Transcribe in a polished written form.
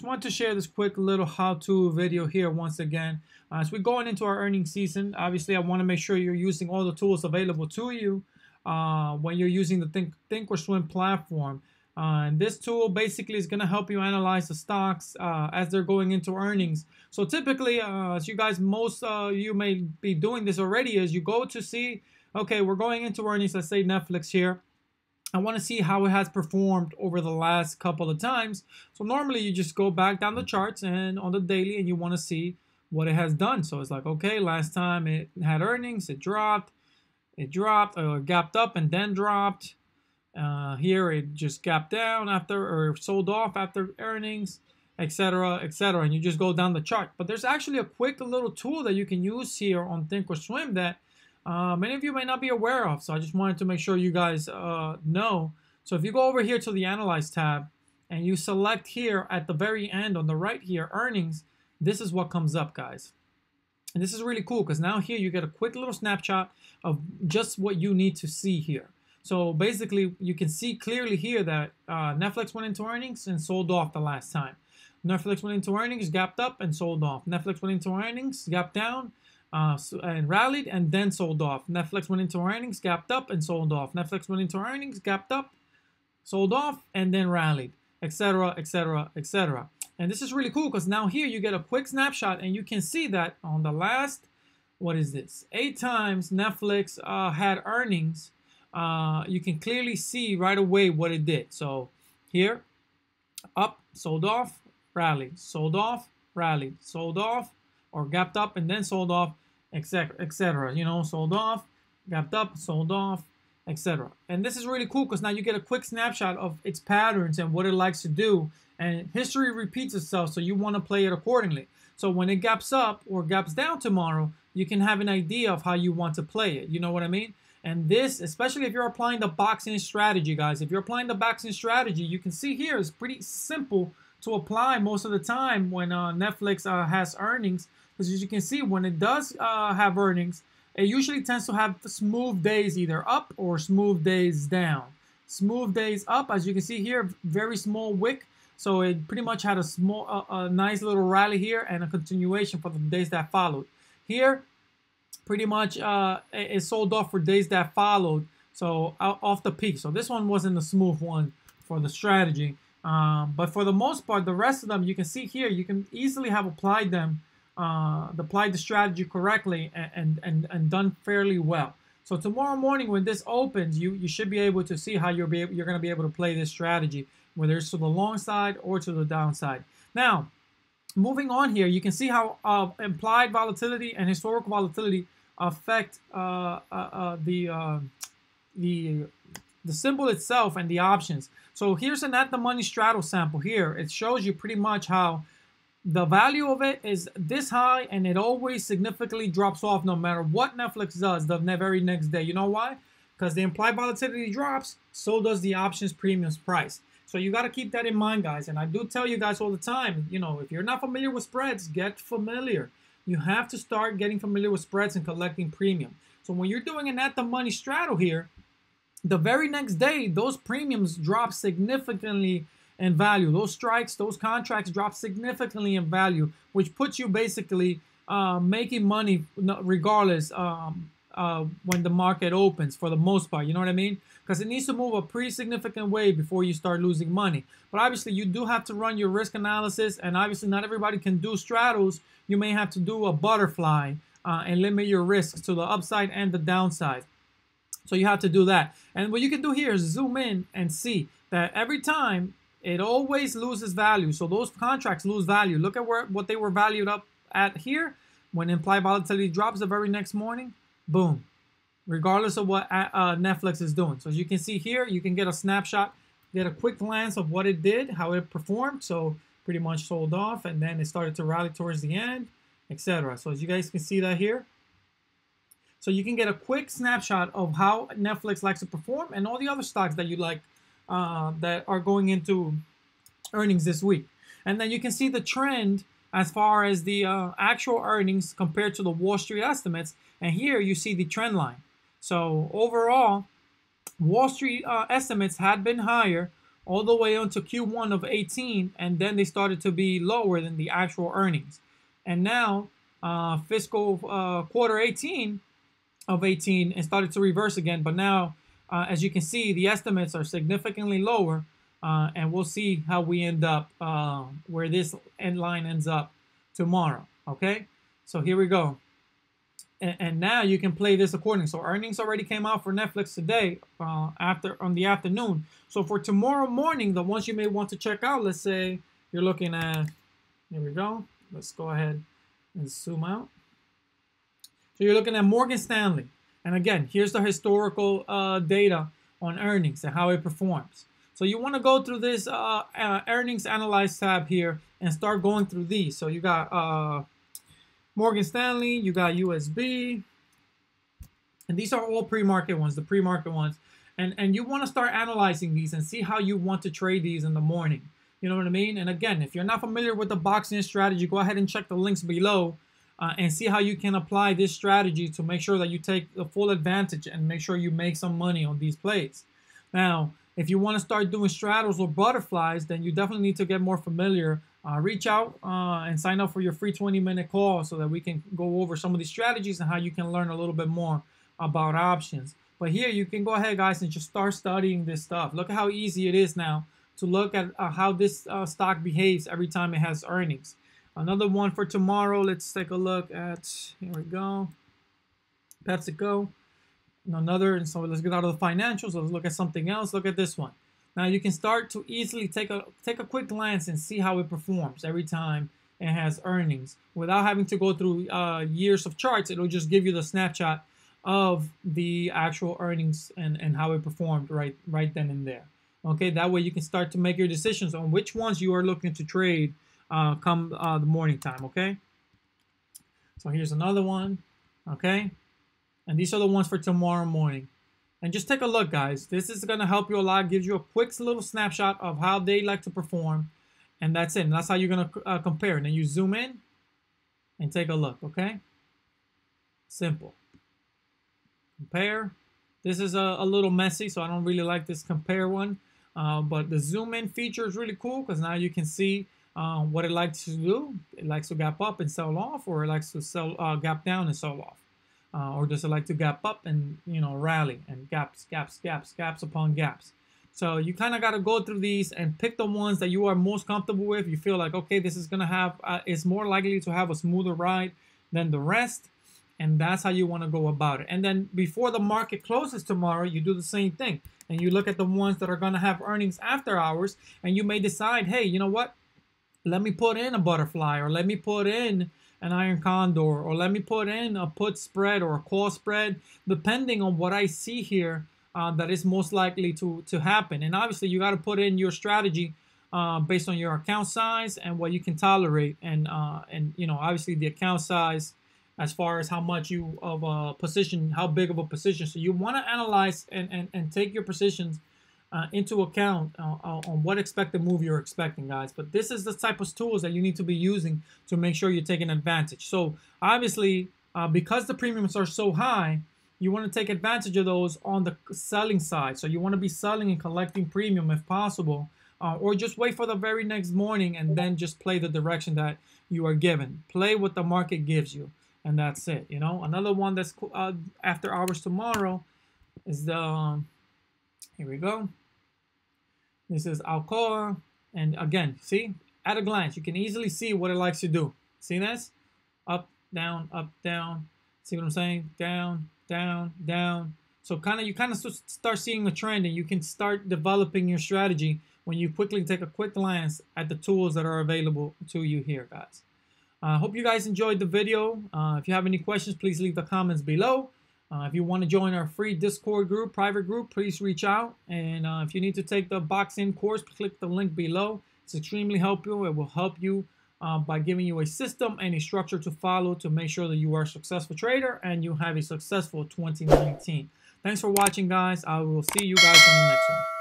Just want to share this quick little how-to video here once again. As we're going into our earnings season, obviously I want to make sure you're using all the tools available to you when you're using the Thinkorswim platform. And this tool basically is going to help you analyze the stocks as they're going into earnings. So typically, as you guys, most you may be doing this already, is you go to see, okay, we're going into earnings, let's say Netflix here. I want to see how it has performed over the last couple of times. So normally you just go back down the charts and on the daily and you want to see what it has done. So it's like, okay, last time it had earnings, it dropped, or gapped up and then dropped. Here it just gapped down after or sold off after earnings, etc., etc. And you just go down the chart. But there's actually a quick little tool that you can use here on Thinkorswim that many of you may not be aware of, so I just wanted to make sure you guys know. So if you go over here to the Analyze tab and you select here at the very end on the right here, Earnings, this is what comes up, guys. And this is really cool because now here you get a quick little snapshot of just what you need to see here. So basically, you can see clearly here that Netflix went into earnings and sold off the last time. Netflix went into earnings, gapped up, and sold off. Netflix went into earnings, gapped down, and rallied and then sold off. Netflix went into earnings, gapped up and sold off. Netflix went into earnings, gapped up, sold off, and then rallied, etc., etc., etc. And this is really cool because now here you get a quick snapshot and you can see that on the last, what is this, 8 times Netflix had earnings, you can clearly see right away what it did. So here, up, sold off, rallied, sold off, rallied, sold off, or gapped up and then sold off, etc., etc. You know, sold off, gapped up, sold off, etc. And this is really cool because now you get a quick snapshot of its patterns and what it likes to do. And history repeats itself, so you want to play it accordingly. So when it gaps up or gaps down tomorrow, you can have an idea of how you want to play it. You know what I mean? And this, especially if you're applying the boxing strategy, guys, if you're applying the boxing strategy, you can see here it's pretty simple to apply most of the time when Netflix has earnings. Because as you can see, when it does have earnings, it usually tends to have smooth days either up or smooth days down. Smooth days up, as you can see here, very small wick. So it pretty much had a nice little rally here and a continuation for the days that followed. Here, pretty much it sold off for days that followed. So off the peak. So this one wasn't a smooth one for the strategy. But for the most part, the rest of them, you can see here, you can easily have applied them. Applied the strategy correctly and done fairly well. So tomorrow morning when this opens, you should be able to see how you're going to be able to play this strategy, whether it's to the long side or to the downside. Now, moving on here, you can see how implied volatility and historical volatility affect the symbol itself and the options. So here's an at the money straddle sample here. It shows you pretty much how the value of it is this high and it always significantly drops off no matter what Netflix does the very next day. You know why? Because the implied volatility drops, so does the options premiums price. So you got to keep that in mind, guys. And I do tell you guys all the time, you know, if you're not familiar with spreads, get familiar. You have to start getting familiar with spreads and collecting premium. So when you're doing an at the money straddle here, the very next day, those premiums drop significantly in value. Those strikes, those contracts drop significantly in value, which puts you basically making money regardless when the market opens for the most part. You know what I mean? Because it needs to move a pretty significant way before you start losing money. But obviously, you do have to run your risk analysis, and obviously not everybody can do straddles. You may have to do a butterfly and limit your risks to the upside and the downside. So you have to do that. And what you can do here is zoom in and see that every time it always loses value. So those contracts lose value. Look at what they were valued up at here. When implied volatility drops the very next morning, boom. Regardless of what Netflix is doing. So as you can see here, you can get a snapshot, get a quick glance of what it did, how it performed. So pretty much sold off and then it started to rally towards the end, etc. So as you guys can see that here. So you can get a quick snapshot of how Netflix likes to perform and all the other stocks that you like that are going into earnings this week. And then you can see the trend as far as the actual earnings compared to the Wall Street estimates. And here you see the trend line. So overall, Wall Street estimates had been higher all the way onto Q1 of 18, and then they started to be lower than the actual earnings. And now fiscal quarter 18 of 18, it started to reverse again. But now, as you can see, the estimates are significantly lower, and we'll see how we end up, where this end line ends up tomorrow. Okay, so here we go. And now you can play this accordingly. So earnings already came out for Netflix today, on the afternoon. So for tomorrow morning, the ones you may want to check out, let's say you're looking at, here we go. Let's go ahead and zoom out. So you're looking at Morgan Stanley. And again, here's the historical data on earnings and how it performs. So you want to go through this earnings analyze tab here and start going through these. So you got Morgan Stanley, you got USB, and these are all pre-market ones, the pre-market ones. And you want to start analyzing these and see how you want to trade these in the morning. You know what I mean? And again, if you're not familiar with the box-in strategy, go ahead and check the links below and see how you can apply this strategy to make sure that you take the full advantage and make sure you make some money on these plays. Now, if you want to start doing straddles or butterflies, then you definitely need to get more familiar. Reach out and sign up for your free 20-minute call so that we can go over some of these strategies and how you can learn a little bit more about options. But here you can go ahead, guys, and just start studying this stuff. Look at how easy it is now to look at how this stock behaves every time it has earnings. Another one for tomorrow, let's take a look at, here we go, PepsiCo. Another, so let's get out of the financials. Let's look at something else. Look at this one. Now you can start to easily take a quick glance and see how it performs every time it has earnings without having to go through years of charts. It'll just give you the snapshot of the actual earnings and how it performed right then and there. Okay, that way you can start to make your decisions on which ones you are looking to trade come the morning time. Okay, so here's another one. Okay, and these are the ones for tomorrow morning. And just take a look, guys. This is going to help you a lot. Gives you a quick little snapshot of how they like to perform. And that's it. And that's how you're going to compare. And then you zoom in and take a look, okay? Simple. Compare. This is a little messy, so I don't really like this compare one. But the zoom in feature is really cool because now you can see what it likes to do. It likes to gap up and sell off, or it likes to sell gap down and sell off. Or does it like to gap up and, you know, rally and gaps upon gaps. So you kind of got to go through these and pick the ones that you are most comfortable with. You feel like, okay, this is going to have, is more likely to have a smoother ride than the rest. And that's how you want to go about it. And then before the market closes tomorrow, you do the same thing. And you look at the ones that are going to have earnings after hours. And you may decide, hey, you know what? Let me put in a butterfly, or let me put in an iron condor, or let me put in a put spread or a call spread, depending on what I see here that is most likely to happen. And obviously you got to put in your strategy based on your account size and what you can tolerate, and you know, obviously the account size as far as how much you of a position, how big of a position. So you want to analyze and take your positions into account on what expected move you're expecting, guys. But this is the type of tools that you need to be using to make sure you're taking advantage. So obviously, because the premiums are so high, you want to take advantage of those on the selling side. So you want to be selling and collecting premium if possible, or just wait for the very next morning and then just play the direction that you are given. Play what the market gives you, and that's it. You know, another one that's after hours tomorrow is the here we go. This is Alcoa, and again, see, at a glance, you can easily see what it likes to do. See this? Up, down, up, down. See what I'm saying? Down, down, down. So you kind of start seeing a trend, and you can start developing your strategy when you quickly take a quick glance at the tools that are available to you here, guys. I hope you guys enjoyed the video. If you have any questions, please leave the comments below. If you want to join our free Discord group, private group, please reach out. And if you need to take the box-in course, click the link below. It's extremely helpful. It will help you by giving you a system and a structure to follow to make sure that you are a successful trader and you have a successful 2019. Thanks for watching, guys. I will see you guys on the next one.